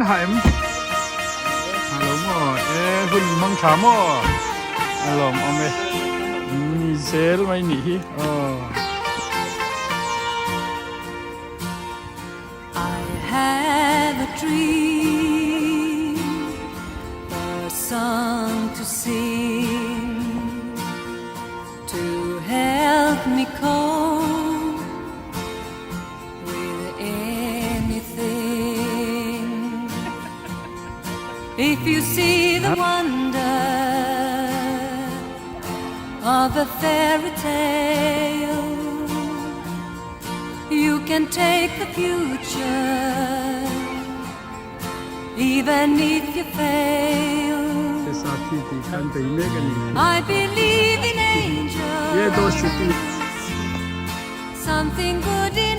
Heim. Hallo mo, hun mang cha mo. Alom ome. Ni sel mai ni. I have a dream, a song to sing, to help me cope with anything. If you see the wonder of a fairy tale, you can take the future, even if you fail. I believe in angels, something good in